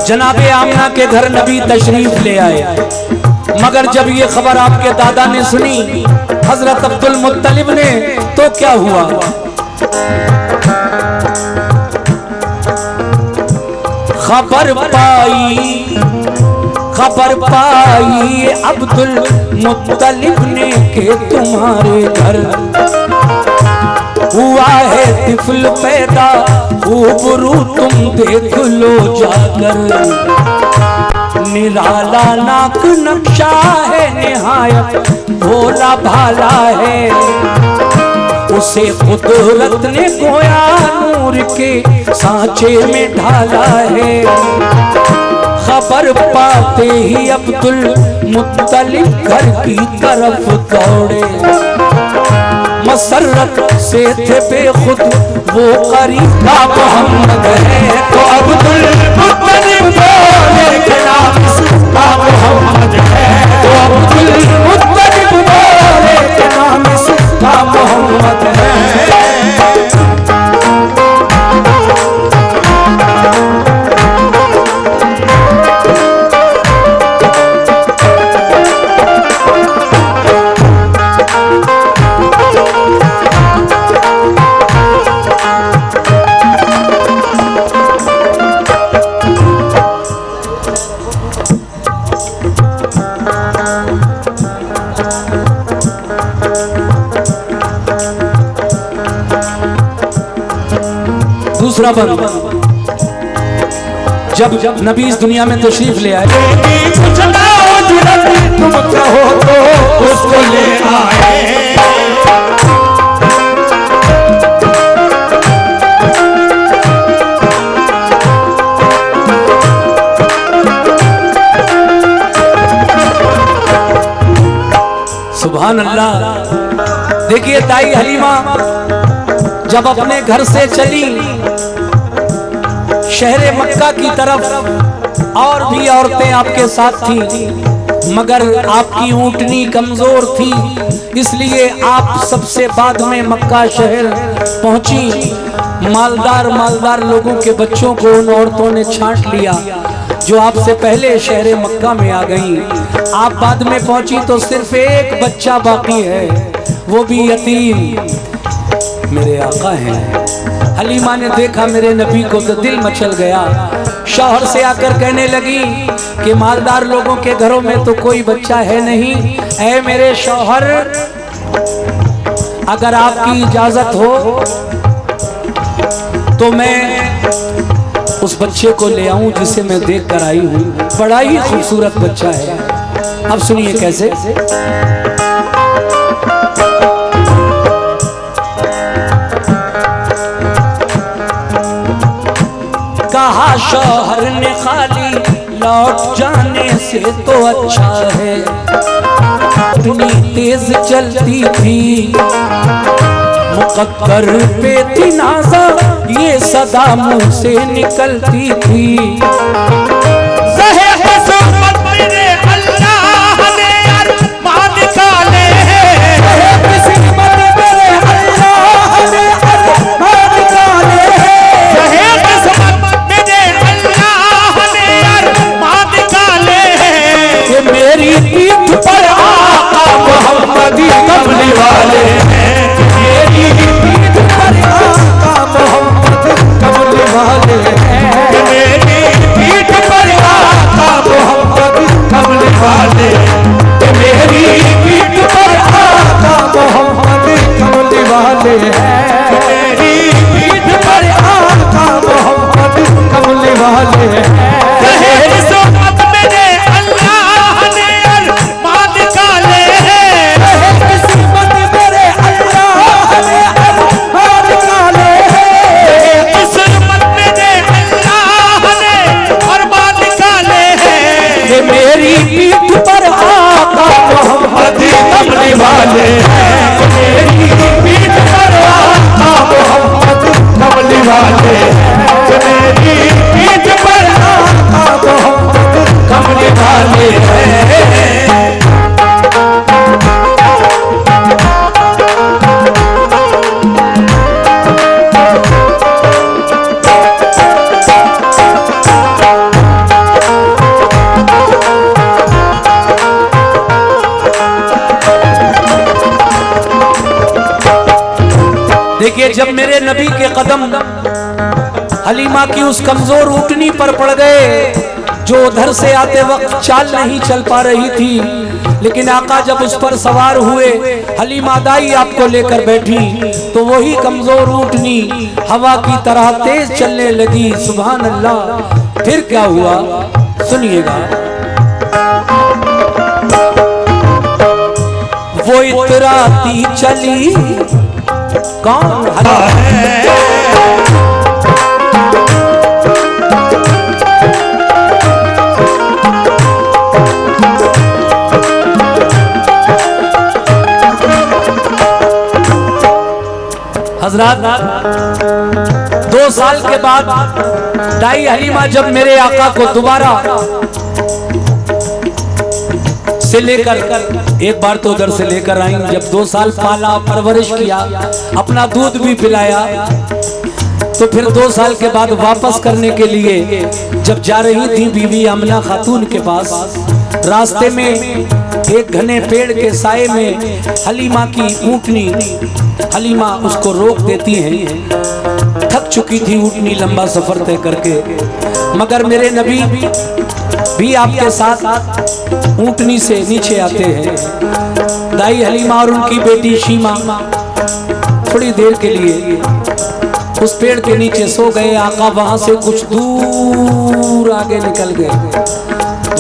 जनाबे आमना के घर नबी तशरीफ ले आए, मगर जब ये खबर आपके दादा ने सुनी हजरत अब्दुल मुत्तलिब ने, तो क्या हुआ? खबर पाई अब्दुल मुत्तलिब ने के तुम्हारे घर हुआ है तिफल पैदा, रूबरू तुम देख लो जाकर। निराला नाक नक्शा है निहायत भोला भाला है, उसे कुदरत ने गोया नूर के सांचे में ढाला है। खबर पाते ही अब्दुल मुत्तलिब घर की तरफ दौड़े, मसरत से थे बेखुद वो करीब का मोहम्मद है। तो अब्दुल मुत्तलिब बोले कि नाम इसका मोहम्मद है, तो अब्दुल मुत्तलिब बोले कि नाम इसका मोहम्मद है। दूसरा बंद, जब नबी इस दुनिया में तशरीफ ले आए, तुम कहो तो उसको ले आए। सुभान अल्लाह। देखिए ताई हलीमा जब अपने घर से चली शहरे मक्का की तरफ, और भी औरतें आपके साथ थी, मगर आपकी ऊँटनी कमजोर थी, इसलिए आप सबसे बाद में मक्का शहर पहुंची। मालदार लोगों के बच्चों को उन औरतों ने छांट लिया जो आपसे पहले शहरे मक्का में आ गई। आप बाद में पहुंची तो सिर्फ एक बच्चा बाकी है, वो भी यतीम। मेरे आका हैं। हलीमा ने देखा मेरे नबी को तो दिल मचल गया। शौहर से आकर कहने लगी कि मालदार लोगों के घरों में तो कोई बच्चा है नहीं, ऐ मेरे शौहर अगर आपकी इजाजत हो तो मैं उस बच्चे को ले आऊं जिसे मैं देख कर आई हूं। बड़ा ही खूबसूरत बच्चा है। अब सुनिए कैसे। कहा शौहर ने खाली लौट जाने से तो अच्छा है, इतनी तेज चलती थी मुकद्दर पे थी नाज़ा, ये सदा मुंह से निकलती थी। नबी के कदम हलीमा की उस कमजोर ऊँटनी पर पड़ गए जो उधर से आते वक्त चाल नहीं चल पा रही थी। लेकिन आका जब उस पर सवार हुए, हलीमा दाई आपको लेकर बैठी, तो वही कमजोर ऊँटनी हवा की तरह तेज चलने लगी। सुभान अल्लाह। फिर क्या हुआ सुनिएगा। वो इतराती चली कौन है? हजरात 2 साल के बाद दाई हलीमा जब मेरे आका को दोबारा से लेकर, एक बार तो उधर से लेकर आई, जब 2 साल पाला परवरिश किया, अपना दूध भी पिलाया, तो फिर 2 साल के बाद वापस करने के लिए जब जा रही थी बीवी आमना खातून के पास, रास्ते में एक घने पेड़ के साए में हलीमा की ऊँटनी, हलीमा उसको रोक देती हैं। थक चुकी थी ऊँटनी लंबा सफर तय करके, मगर मेरे नबी भी आपके साथ ऊँटनी से नीचे आते हैं। दाई हलीमा और उनकी बेटी शीमा थोड़ी देर के लिए उस पेड़ के नीचे सो गए। आका वहां से कुछ दूर आगे निकल गए।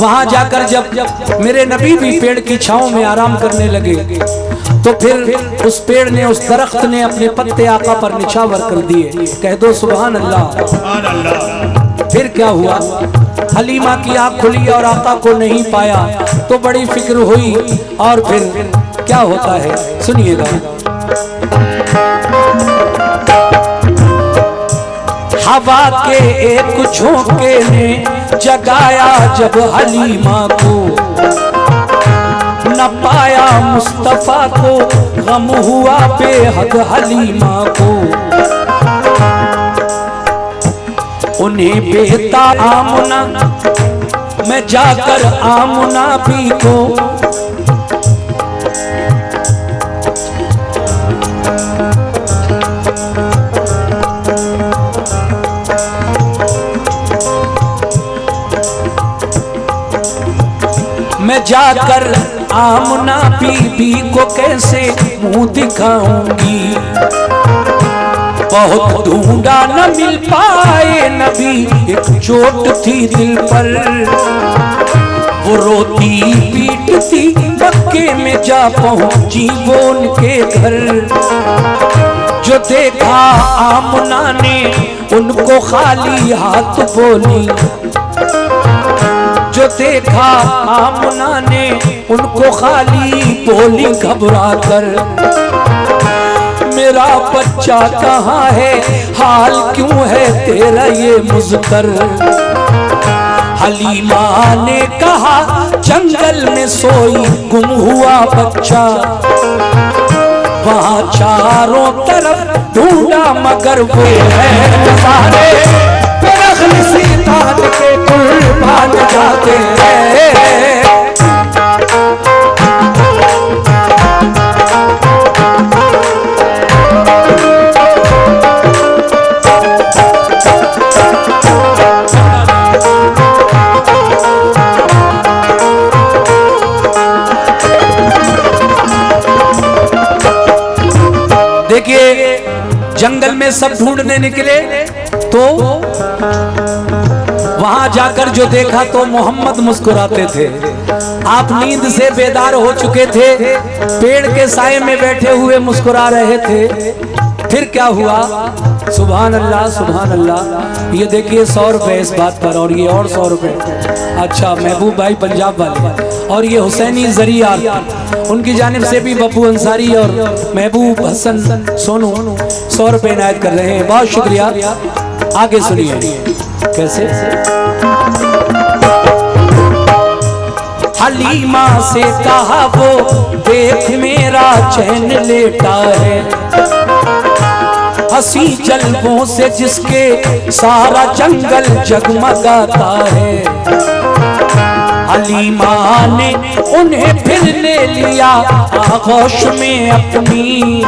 वहां जाकर जब मेरे नबी भी पेड़ की छांव में आराम करने लगे, तो फिर उस पेड़ ने, उस दरख्त ने अपने पत्ते आका पर निछावर कर दिए। कह दो सुभान अल्लाह। फिर क्या हुआ? हलीमा की आंख खुली और आका को नहीं पाया, तो बड़ी फिक्र हुई। और फिर क्या होता है सुनिएगा। हवा के एक झोंके ने जगाया जब हलीमा को, न पाया मुस्तफा को, गम हुआ बेहद हलीमा को। उन्हें बेहता आमना मैं जाकर आमना भी को, मैं जाकर आमना बीबी को कैसे मुंह दिखाऊंगी। बहुत ढूंढा न मिल पाए नबी, एक चोट थी दिल पर, वो रोती पीटती मक्के में जा पहुंची वो उनके घर। जो देखा आमना ने उनको खाली हाथ बोली, जो देखा आमना ने उनको खाली बोली घबरा कर, मेरा बच्चा कहाँ है, हाल क्यों है तेरा ये मुज़्तर। हलीमा ने कहा जंगल में सोई गुम हुआ बच्चा, वहाँ चारों तरफ ढूंढा मगर वो है नज़ारे, सीतान के कुर्बान जाते हैं। देखिए जंगल में सब ढूंढने निकले, तो वहां जाकर जो देखा तो मोहम्मद मुस्कुराते थे। आप नींद से बेदार हो चुके थे, पेड़ के साए में बैठे हुए मुस्कुरा रहे थे। फिर क्या हुआ? सुभान अल्लाह सुभान अल्लाह। ये देखिए 100 रुपए इस बात पर, और ये और 100 रुपए। अच्छा महबूब भाई पंजाब वाले, और ये हुसैनी जरिया उनकी जानिब से भी बब्बू अंसारी और महबूब हसन सोनू 100 रुपए इनायत कर रहे हैं। बहुत शुक्रिया। आगे सुनिए कैसे। हलीमा से कहा वो देख मेरा चैन लेटा है, हंसी जलवों से जिसके सारा जंगल जगमगाता है। हलीमा ने उन्हें फिर ले लिया आगोश में अपनी,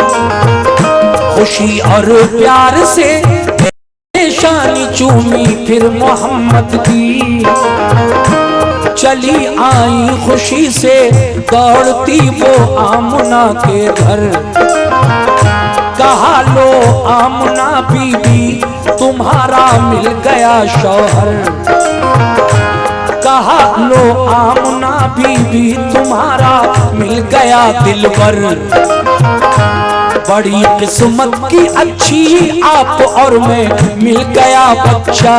खुशी और प्यार से शानी चूमी फिर मोहम्मद की। चली आई खुशी से दौड़ती वो आमना के घर। कहा लो आमना बीबी तुम्हारा मिल गया शौहर। कहा लो आमना बीबी तुम्हारा मिल गया दिलबर। बड़ी किस्मत की अच्छी आप और मैं मिल गया बच्चा।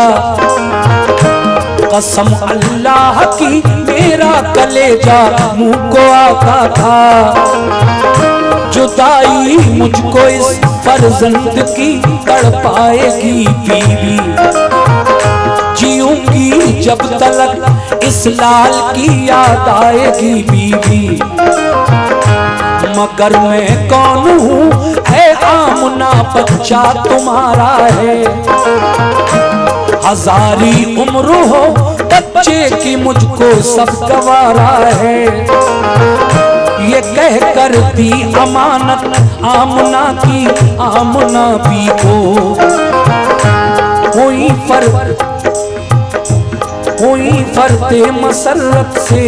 कसम अल्लाह की मेरा कलेजा मुंह को आता था। जुदाई मुझको इस फर्जंद की तड़पाएगी बीवी। जीऊंगी जब तलक इस लाल की याद आएगी बीवी। मगर मैं कौन हूँ है आमना बच्चा तुम्हारा है। हजारी उम्र हो बच्चे की मुझको सब गवारा है। ये कह कर दी अमानत आमना की आमना भी को। हुई फरते मसरत से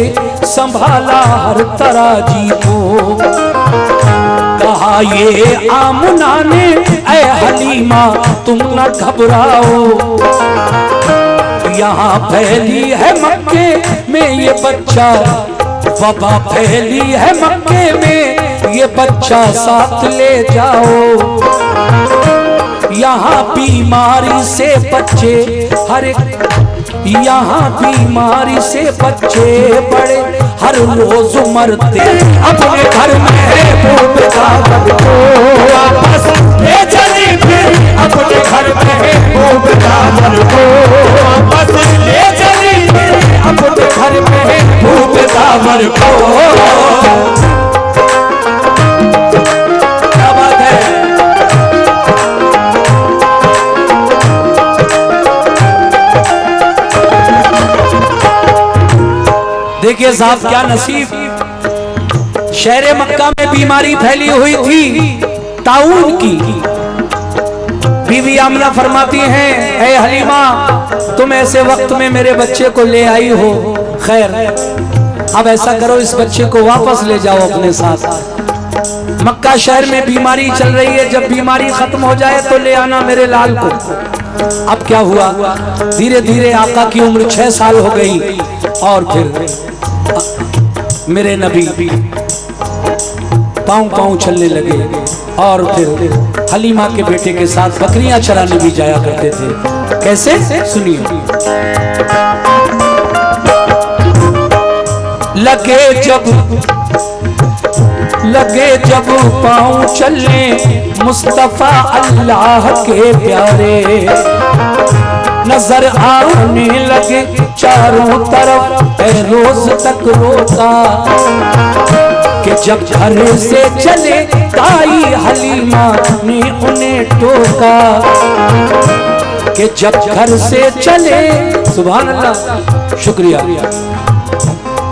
संभाला हर तराजी को। कहा ये आमना ने ऐ हलीमा तुम न घबराओ। यहाँ फैली है मक्के में ये बच्चा। वबा फैली है मक्के में ये बच्चा साथ ले जाओ। यहाँ बीमारी से बच्चे हर एक। यहाँ बीमारी से बच्चे बड़े हर रोज मरते। अपने घर में महबूब दामन को वापस ले चली फिर। अपने घर में महबूब दामन को वापस ले चली फिर। अपने घर में महबूब दामन को। क्या बात है। देखिए साहब क्या नसीब। शहर मक्का में बीमारी फैली हुई थी ताउन की। बीवी आमना फरमाती हैं ऐ हलीमा तुम ऐसे वक्त में मेरे बच्चे को ले आई हो। खैर अब ऐसा करो इस बच्चे को वापस ले जाओ अपने साथ। मक्का शहर में बीमारी चल रही है। जब बीमारी खत्म हो जाए तो ले आना मेरे लाल को। अब क्या हुआ धीरे धीरे आका की उम्र 6 साल हो गई। और फिर मेरे नबी पाँव पाँव चलने लगे। और फिर हलीमा के बेटे के साथ बकरियां चराने भी जाया करते थे। कैसे सुनिए। लगे जब पाँव चलने मुस्तफा अल्लाह के प्यारे। नजर आने लगे चारों तरफ रोज तक रोता। कि जब घर से चले ताई हलीमा ने उन्हें टोका। कि जब घर से चले सुभान अल्लाह शुक्रिया।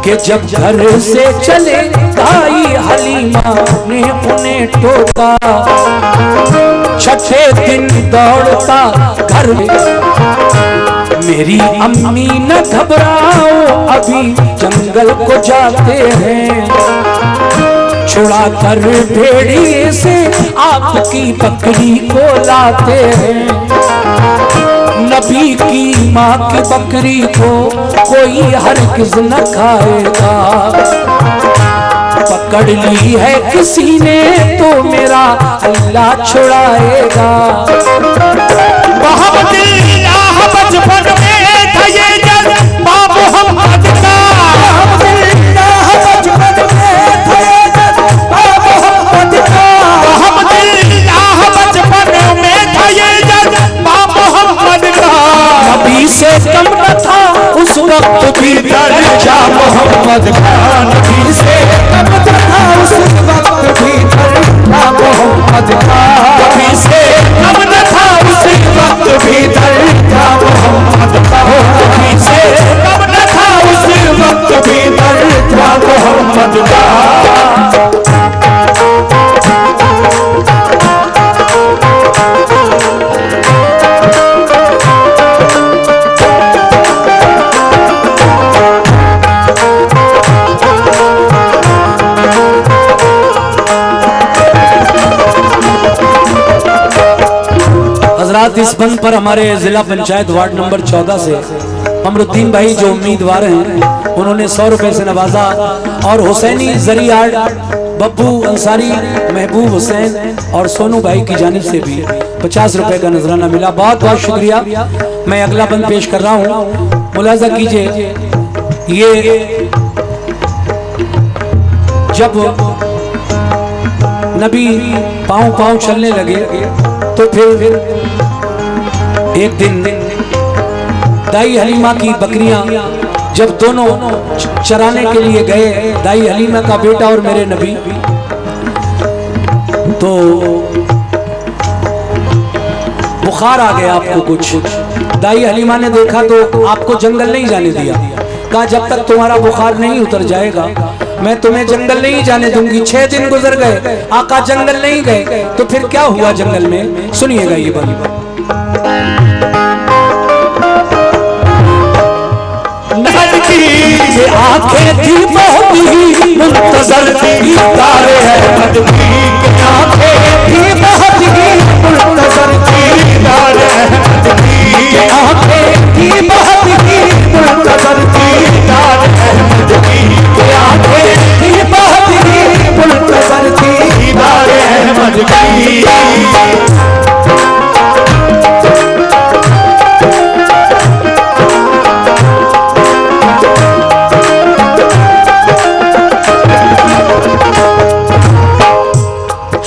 कि जब घर से चले ताई हलीमा ने उन्हें टोका। छठे दिन दौड़ता घर मेरी अम्मी न घबराओ अभी जंगल को जाते हैं। छुड़ा कर भेड़िए से आपकी बकरी को लाते हैं। नबी की माँ की बकरी को कोई हरगिज़ न खाएगा। पकड़ ली है किसी ने तो मेरा अल्लाह छुड़ाएगा। बचपन में था ये जज्बा मोहम्मद का। बचपन में था ये जज्बा मोहम्मद का। बचपन में था ये जज्बा मोहम्मद का। नबी से कम न था उस वक्त भी दर्जा मोहम्मद का। नबी से कम न था उस वक्त भी दर्जा मोहम्मद का। नबी से कम न था उस वक्त भी दर्जा मोहम्मद का। नबी से कम न था उस वक्त भी दर्जा मोहम्मद का। इस बंद पर हमारे जिला पंचायत वार्ड नंबर 14 से अमरुद्दीन भाई जो उम्मीदवार हैं उन्होंने 100 रुपए से नवाजा, और हुसैनी जरियाड बब्बू अंसारी, महबूब हुसैन और सोनू भाई की जानिब से भी 50 रुपए का नजराना मिला। बहुत बहुत शुक्रिया। मैं अगला बंद पेश कर रहा हूँ, मुलाजा कीजिए। ये जब नबी पाँव पाँव चलने लगे तो फिर एक दिन दाई हलीमा की बकरियां जब दोनों चराने के लिए गए, दाई हलीमा का बेटा और मेरे नबी, तो बुखार आ गया आपको कुछ। दाई हलीमा ने देखा तो आपको जंगल नहीं जाने दिया, कहा जब तक तुम्हारा बुखार नहीं उतर जाएगा मैं तुम्हें जंगल नहीं जाने दूंगी। 6 दिन गुजर गए, आका जंगल नहीं गए, तो फिर क्या हुआ जंगल में, सुनिएगा ये बात। आंखें थी बहुत ही मुंतजर थी तारे अहमद की, आंखें थी बहुत ही मुंतजर थी तारे अहमद की, आंखें थी बहुत ही मुंतजर थी तारे अहमद की, आंखें थी बहुत ही मुंतजर थी तारे अहमद की।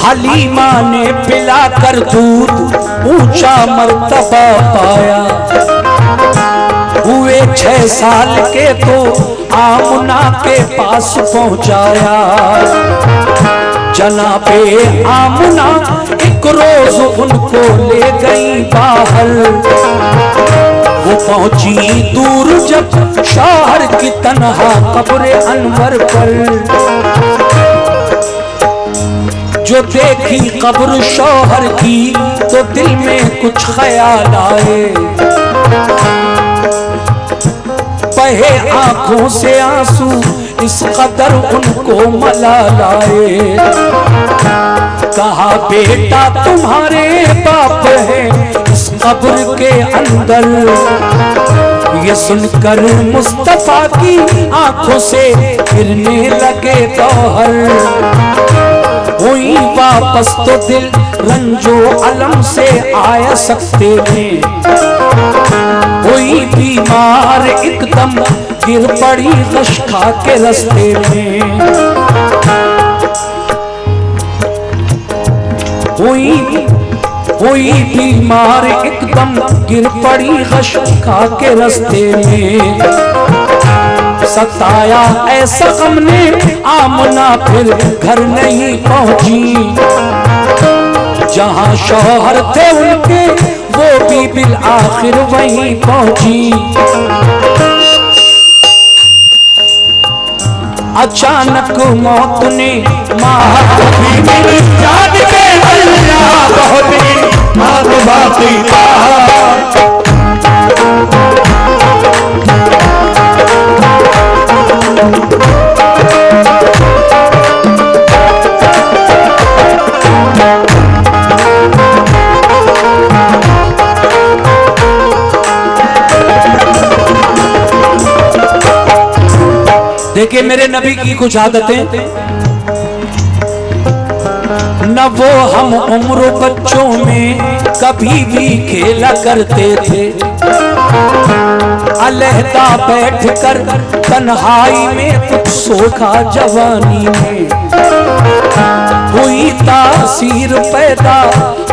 हलीमा ने पिलाकर दूध ऊंचा मर्तबा पाया, हुए 6 साल के तो आमना के पास पहुंचाया। जनाबे आमना एक रोज उनको ले गई बाहर, वो पहुंची दूर जब शहर की तन्हा कब्र अनवर पर, जो देखी कब्र शौहर की तो दिल में कुछ ख्याल आए, बहे आंखों से आंसू इस कदर उनको मलाल आए। कहा बेटा तुम्हारे बाप है इस कब्र के अंदर, ये सुनकर मुस्तफा की आंखों से गिरने लगे गौहर। हुई वापस तो दिल रंजो अलम से आया सकते हैं, हुई बीमार एकदम गिर पड़ी गश खा के रास्ते में, हुई बीमार एकदम गिर पड़ी गश खा के रास्ते में। सताया ऐसा गम ने आमना फिर घर नहीं पहुंची, जहां शौहर थे उनके वो भी बिल आखिर वहीं पहुंची। अचानक मौत ने देखिए मेरे नबी की कुछ आदतें, न वो हम उम्र बच्चों में कभी भी खेला करते थे, अलहदा बैठकर तन्हाई में कुछ सोखा जवानी में, हुई तासीर पैदा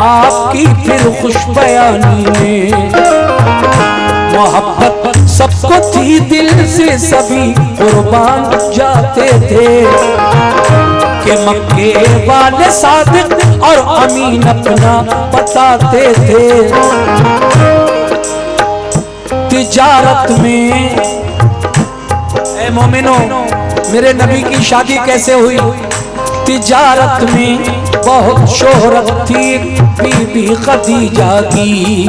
आपकी फिर खुशबयानी में। मोहब्बत सबको थी दिल से सभी कुर्बान जाते थे, कि मक्के वाले सादिक और अमीन अपना बताते थे। तिजारत में ए मोमिनो मेरे नबी की शादी कैसे हुई? तिजारत में बहुत शोहरत थी बीबी खदीजा की,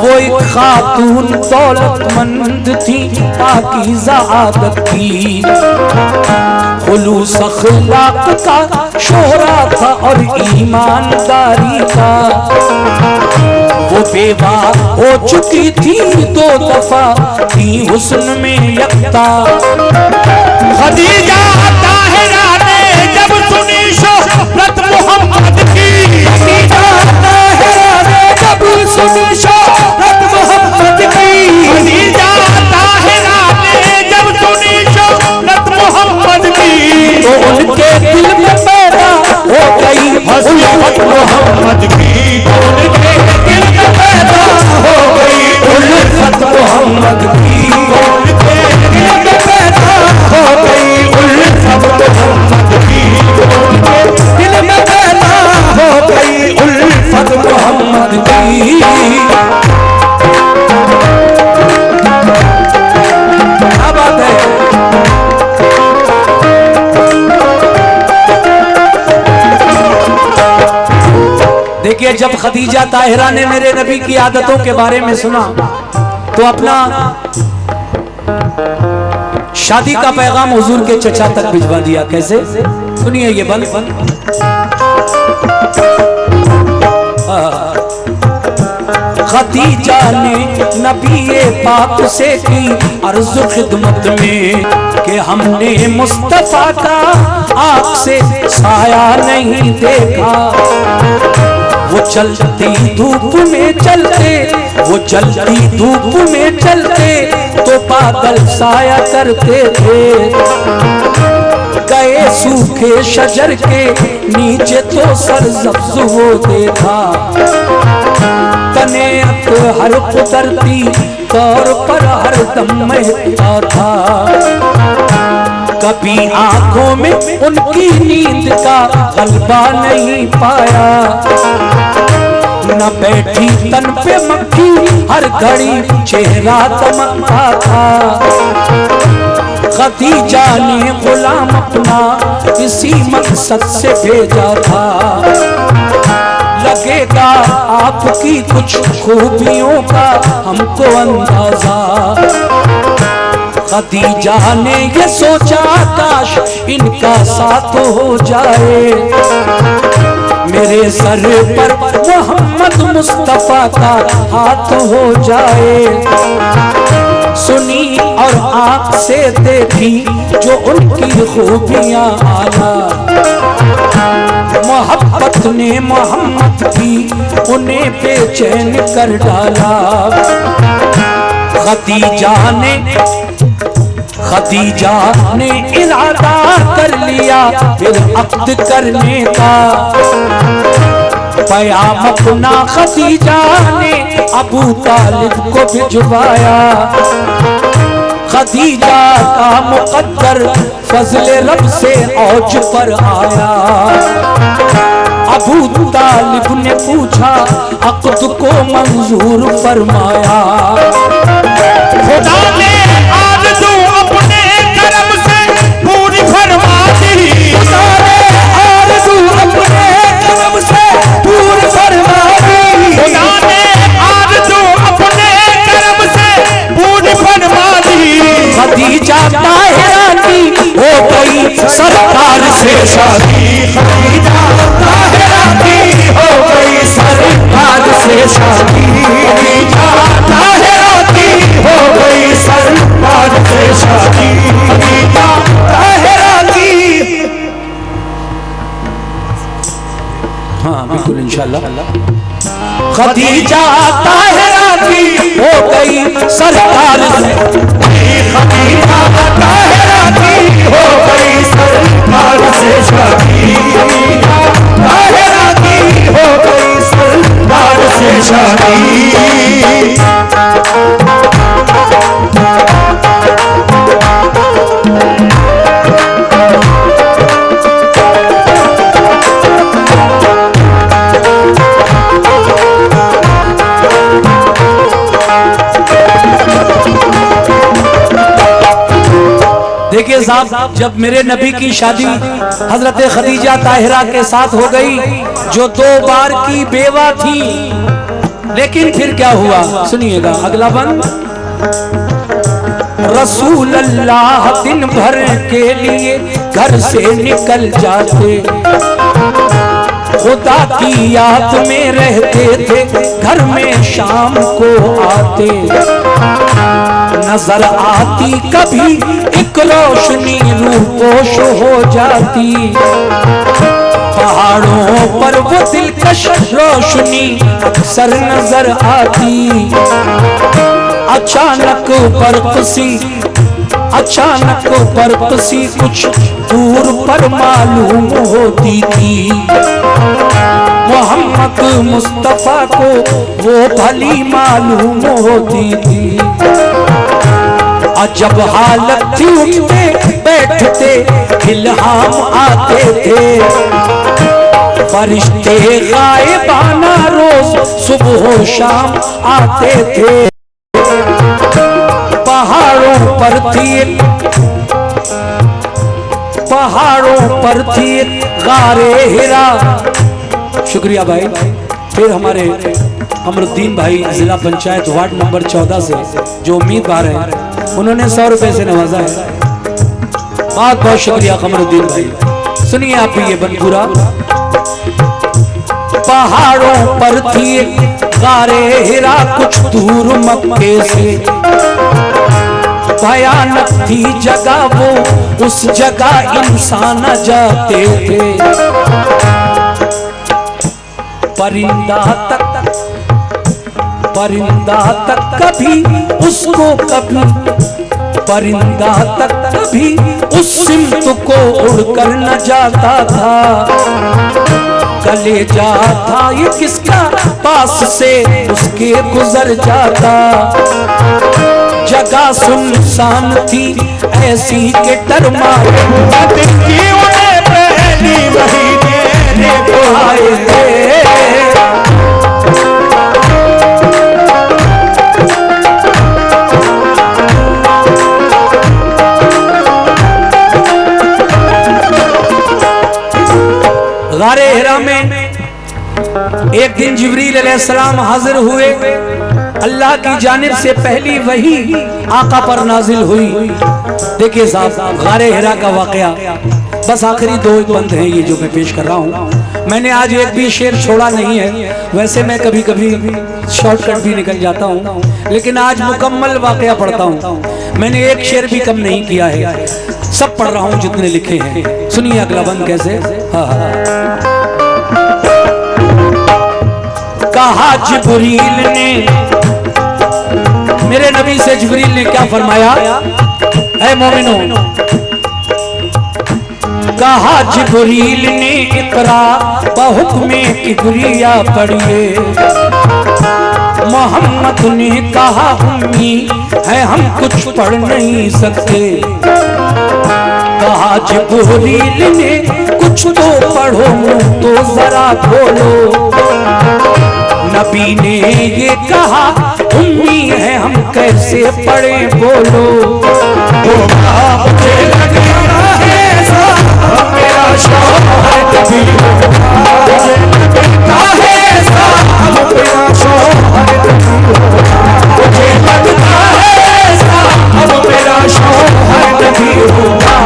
वो एक खातून दौलतमंद थी, पाकीज़ा आदत की, खुलूस अखलाक का शोहरा था और ईमानदारी का। वो बेवा हो चुकी थी 2 दफा, थी हुस्न में यकता। खदीजा ताहिरा ने जब सुनी शोहरत मोहम्मद की, खदीजा ताहिरा ने जब सुनी शोहरत मोहम्मद की, खदीजा ताहिरा ने जब सुनी शोहरत मोहम्मद की, तो उनके दिल में पैदा हो गई उल्फत मोहम्मद की। उनके दिल में पैदा हो गई उल्फत मोहम्मद की, उनके दिल में पैदा हो गई उल्फत मोहम्मद की, दिल में पैदा हो गई उल्फत मोहम्मद की। क्या बात है। देखिए, जब खदीजा ताहिरा ने मेरे नबी की आदतों के बारे में सुना तो अपना शादी का पैगाम हुजूर के चचा तक भिजवा दिया। कैसे? सुनिए ये बंद खदीजा ने नबी पाक से की अर्ज खिदमत में कि हमने मुस्तफा का आँख से साया नहीं देखा। वो चलती धूप में चलते, वो चलती धूप में चलते तो बादल साया करते थे। गए सूखे शजर के नीचे तो सरसब्ज वो देखा। तने हर कुदरती तौर पर हर दम महकता था। कभी आंखों में उनकी नींद का गलबा नहीं पाया। न बैठी तन पे मक्खी, हर घड़ी चेहरा दमकता था। खदीजा ने गुलाम अपना इसी मकसद से भेजा था। लगेगा आपकी कुछ खूबियों का हमको अंदाजा। खदीजा ने ये सोचा काश इनका साथ हो जाए। मेरे सर पर मोहम्मद मुस्तफा का हाथ हो जाए। सुनी और आँख से देखी जो उनकी खूबियाँ आला। मोहब्बत ने मोहम्मद की उन्हें बेचैन कर डाला। खदीजा ने इरादा कर लिया फिर अक्द करने का। पैगाम अपना खदीजा ने अबू तालिब को भिजवाया। खदीजा का मुकद्दर फजले रब से औज पर आया। अबू तालिब ने पूछा अक्द को मंजूर फरमाया। खुदा ने आरज़ू अपने करम से पूरी फरमा दी। खुदा ने आरज़ू अपने करम से पूरी फरमा दी। खुदा ने आरज़ू अपने करम से पूरी फरमा दी। खदीजा ताहिरा की हो गई सरकार से शादी। खदीजा ताहिरा की हो गई सरकार से शादी। खदीजा ताहिरा की हो गई सरकार से शादी। खदीजा ताहिरा की। हाँ बिल्कुल इंशाल्लाह। खदीजा ताहिरा की हो गई सरकार से। खदीजा ताहिरा की हो गई सरकार से शादी। खदीजा ताहिरा की हो गई सरकार से शादी। देखिए साहब, जब मेरे नबी की शादी हजरत खदीजा ताहिरा के साथ हो गई, जो 2 बार की बेवा थी, लेकिन फिर क्या हुआ सुनिएगा अगला बंद। रसूल अल्लाह दिन भर के लिए घर से निकल जाते, खुदा की याद में रहते थे, घर में शाम को आते। नजर आती कभी एक रोशनी रूपोश हो जाती, पहाड़ों पर वो दिलकश रोशनी अक्सर नजर आती। अचानक बर्फ सी कुछ दूर पर मालूम होती थी, मोहम्मद मुस्तफा को वो भली मालूम होती थी। अजब हालत थी, उठते बैठते इल्हाम आते थे, फरिश्ते गायबाना रोज सुबह शाम आते थे। पहाड़ों पर थी गारे हिरा। शुक्रिया भाई। फिर हमारे अमरुद्दीन भाई जिला पंचायत वार्ड नंबर 14 से जो उम्मीदवार हैं, उन्होंने 100 रुपए से नवाजा है। बहुत बहुत शुक्रिया कमरुद्दीन भाई। सुनिए आप भी ये बन पूरा। पहाड़ों पर थी गारे हिरा कुछ दूर मक्के से, भयानक थी जगह वो, उस जगह इंसान जाते थे। परिंदा तक कभी उसको परिंदा तक कभी उस सिमत को उड़कर न जाता था। कलेजा था ये किसका पास से उसके गुजर जाता। जगह सुनसान थी ऐसी के टरमा पहली महीने को आए थे। गारे हिरा में एक दिन जिब्रील अलैहिस्सलाम हाजिर हुए। अल्लाह की जानिब से पहली वही आका पर नाजिल हुई। देखिए साहब, गारे हिरा का वाकया, बस आखिरी 2 बंद हैं ये जो मैं पेश कर रहा हूँ। मैंने आज एक भी शेर छोड़ा नहीं है, वैसे मैं कभी कभी शॉर्टकट भी निकल जाता हूँ, लेकिन आज मुकम्मल वाकया पढ़ता हूँ। मैंने एक शेर भी कम नहीं किया है, सब पढ़ रहा हूँ जितने लिखे हैं। सुनिए अगला बंद कैसे। कहा जिब्रील ने, मेरे नबी से जिब्रील ने क्या फरमाया, ऐ मोमिनो। कहा जिब्रील ने इकरा बहुक्मे किबरिया पढ़िए। मोहम्मद ने कहा उम्मी है हम कुछ पढ़ नहीं सकते। कहा जिब्रील ने कुछ तो पढ़ो तो जरा खोलो। नबी ने ये कहा उम्मी है हम कैसे पढ़े बोलो। मुझे लगता है साहब मेरा शौहर कभी मुझे लगता है साहब मेरा शौहर मुझे लगता है साहब मेरा शौहर कभी होगा।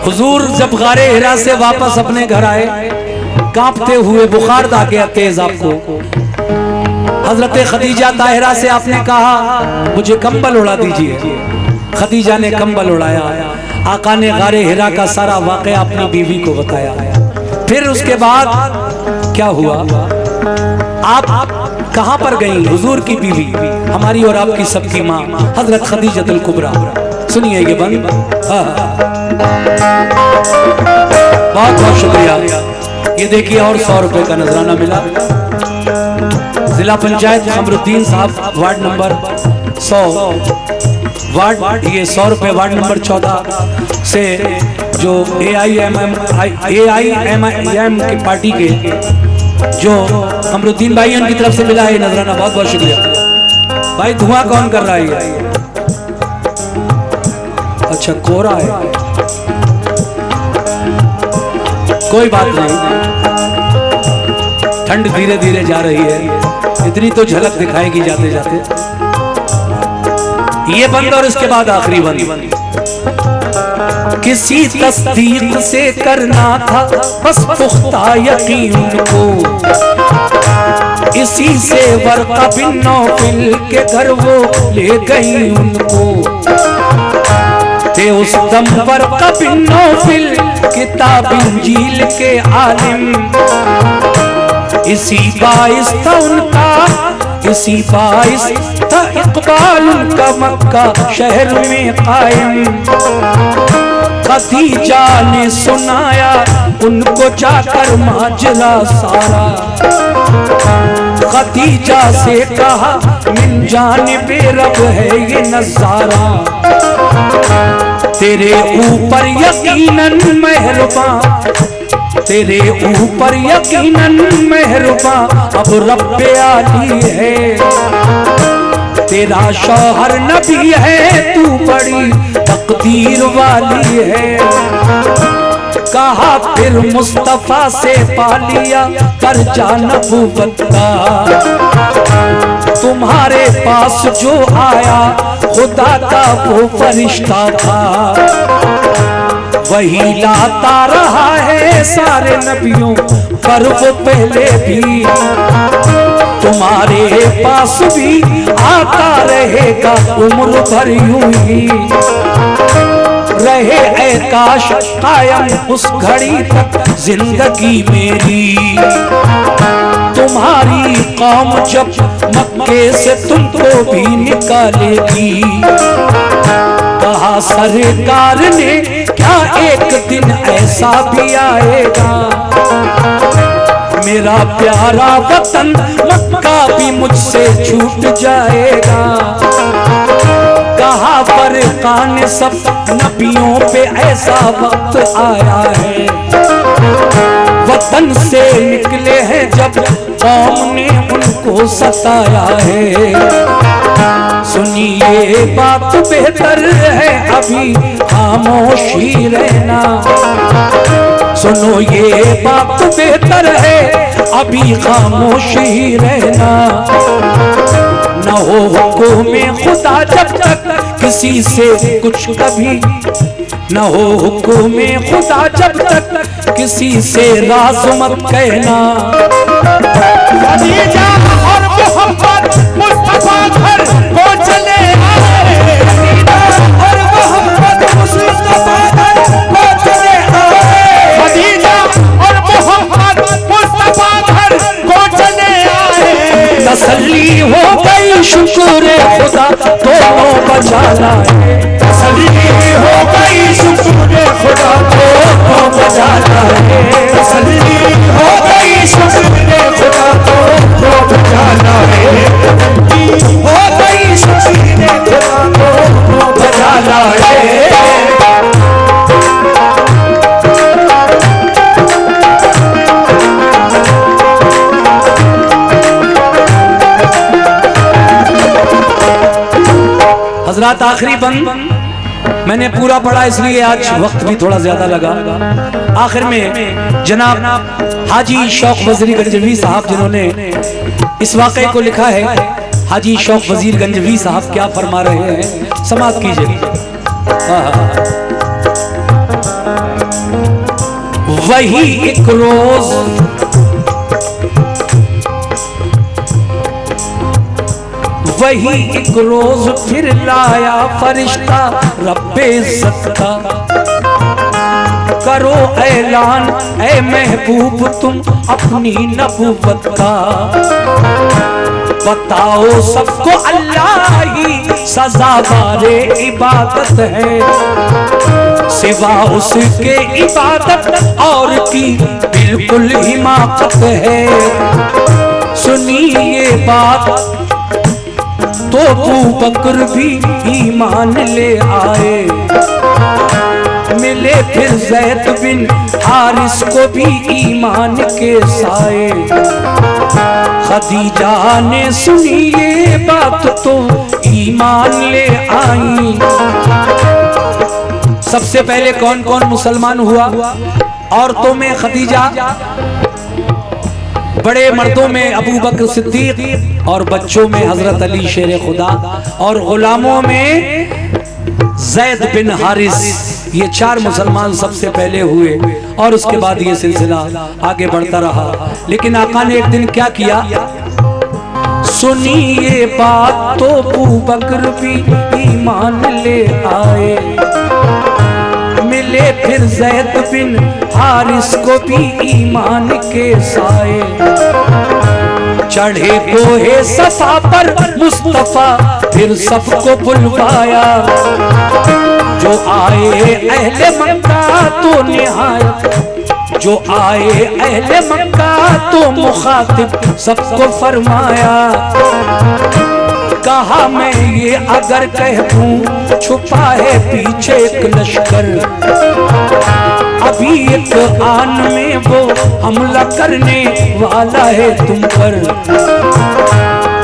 हुजूर जब गारे हिरा से वापस अपने घर आए, कांपते हुए, बुखार आ गया तेज आपको। हजरत खदीजा ताहिरा से आपने कहा मुझे कंबल उड़ा दीजिए। खदीजा ने कंबल उड़ाया। आका ने गारे हिरा का सारा वाकया अपनी बीवी को बताया। फिर उसके बाद क्या हुआ, आप कहां पर गई हुजूर की बीवी, हमारी और आपकी सबकी माँ हजरत खदीजतुल कुबरा। सुनिए ये बंद। बहुत बहुत शुक्रिया। ये देखिए और 100 रुपए का नजराना मिला। जिला पंचायत अमरुद्दीन साहब वार्ड नंबर 100 वार्ड, ये 100 रुपए वार्ड नंबर 14 से जो AIMIM की पार्टी के जो कमरुद्दीन भाई उनकी तरफ से मिला है नजराना, बहुत बहुत शुक्रिया भाई। धुआं कौन कर रहा है? अच्छा कोहरा है, कोई बात नहीं, ठंड धीरे धीरे जा रही है, इतनी तो झलक दिखाएगी जाते जाते। ये बंद और इसके बाद आखिरी बंद। किसी तस्दीक से करना था बस पुख्ता यकीन को, इसी से वर्क़ा बिन नौफिल के घर वो ले गई उनको। थे उस दम वर्क़ा बिन नौफिल किताब इंजील के आलिम, इसी बाइस था उनका, इसी बाइस था इक़बाल का मक्का शहर में कायम। खदीजा ने सुनाया उनको जाकर माजरा सारा, खदीजा से कहा मिन जानिबे रब है ये नज़ारा। तेरे ऊपर यकीनन मेहरबान, तेरे ऊपर यकीनन मेहरबान अब रब्बे आली है। तेरा शौहर नबी है, तू बड़ी तकदीर वाली है। कहा फिर मुस्तफा से पा लिया दर्जा नबूवत का, तुम्हारे पास जो आया खुदा का वो फरिश्ता था। वही लाता रहा है सारे नबियों पर वो पहले भी, तुम्हारे पास भी आता रहेगा उम्र भर यूं ही। रहे ऐ काश कायम उस घड़ी तक जिंदगी मेरी, तुम्हारी कौम जब मक्के से तुमको भी निकालेगी। कहा सरकार ने क्या एक दिन ऐसा भी आएगा, मेरा प्यारा वतन मक्का भी मुझसे छूट जाएगा। कहा फरका ने सब नबियों पे ऐसा वक्त आया है, वतन से निकले हैं जब कौम ने उनको सताया है। सुनिए बात बेहतर है अभी खामोशी रहना, सुनो ये बात बेहतर है अभी खामोशी रहना। न हो हुक्म खुदा जब तक किसी से कुछ कभी, न हो हुक्म खुदा जब तक किसी से राज मत कहना। खदीजा और मोहम्मद मुस्तफा घर को चले आए, और मोहम्मद मुस्तफा घर को चले आए। खदीजा और मोहम्मद मुस्तफा घर को चले आए। तसल्ली हो गई शुक्र खुदा दोनों बचा लाए, तसल्ली हो गई शुक्र खुदा दोनों बचा लाए। तसल्ली हो गई शुक्र खुदा दोनों बचा लाए। हो गई शुक्र खुदा दोनों बचा लाए। हजरात आखिरी बंद मैंने पूरा पढ़ा इसलिए आज वक्त भी थोड़ा ज्यादा लगा। आखिर में जनाब हाजी शौक वजीर गंजवी साहब जिन्होंने इस वाक़े को लिखा है, हाजी शौक वजीर गंजवी साहब क्या फरमा रहे हैं, समाप्त कीजिए। वही एक रोज वही एक रोज फिर लाया फरिश्ता रब्बे इज्जत का। करो ऐलान ऐ महबूब तुम अपनी नबूवत का। बताओ सबको अल्लाह ही सज़ावारे इबादत है, सिवा उसके इबादत और की बिल्कुल हिमाकत है। सुनिए बात तो अबू बकर भी ईमान ले आए, मिले फिर ज़ैद बिन हारिस को भी ईमान के साए। खदीजा ने सुनी ये बात तो ईमान ले आई। सबसे पहले कौन कौन मुसलमान हुआ? औरतों में खदीजा, बड़े मर्दों में अबू बकर सिद्दीक और बच्चों में हजरत अली शेर खुदा और गुलामों में ज़ैद बिन हारिस। ये 4 मुसलमान सबसे पहले हुए और उसके बाद ये सिलसिला आगे बढ़ता रहा। लेकिन आका ने एक दिन क्या किया? सुनी ये बात तो अबू बकर भी ईमान ले आए। मिले फिर ज़ैद बिन हारिस को भी ईमान के साए। चढ़े कोहे सफा पर मुस्तफा फिर सबको बुलवाया। जो आए अहले मक्का तो निहायत, जो आए अहले मक्का तो मुखातिब सबको फरमाया। कहा मैं ये अगर कह दूं छुपा है पीछे एक लश्कर, अभी एक आन में वो हमला करने वाला है तुम पर।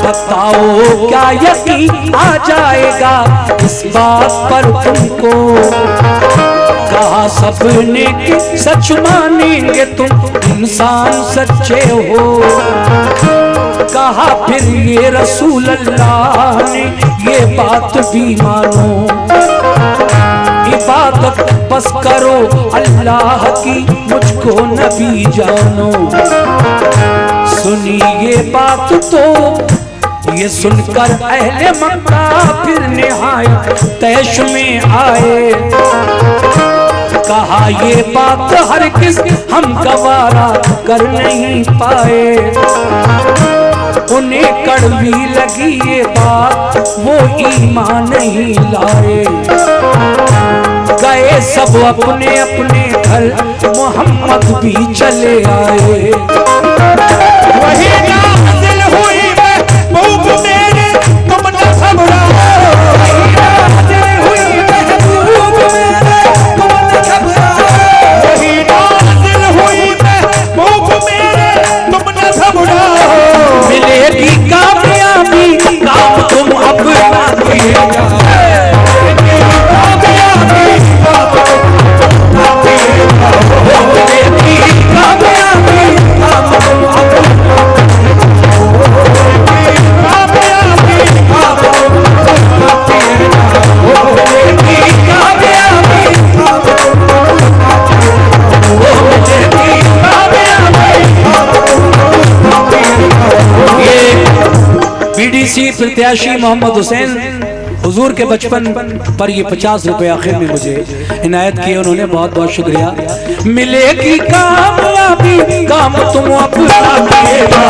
बताओ क्या यकीन आ जाएगा इस बात पर तुमको? कहा सपने के सच मानेंगे तुम इंसान सच्चे हो। कहा फिर ये रसूल अल्लाह ने ये बात भी मानो। इबादत बस करो अल्लाह की, मुझको नबी जानो। सुनी ये बात तो ये सुनकर अहले मक्का फिर निहायत तैश में आए। कहा ये बात हर किस हम गवारा कर नहीं पाए। उन्हें कड़वी लगी ये बात वो ईमान नहीं लाए। गए सब अपने अपने घर, मोहम्मद भी चले आए। वही नाज़िल हुई महबूब मेरे तुम न घबराओ। वही नाज़िल हुई महबूब मेरे तुम न घबराओ। वही नाज़िल हुई महबूब मेरे तुम न घबराओ। मिलेगी कामयाबी काम तुम अपना किएगा। बीडीसी प्रत्याशी मोहम्मद हुसैन हुजूर के बचपन पर ये 50 रुपए आखिर में मुझे इनायत किए, उन्होंने बहुत बहुत शुक्रिया। मिलेगी कामयाबी काम तुम अपना किएगा।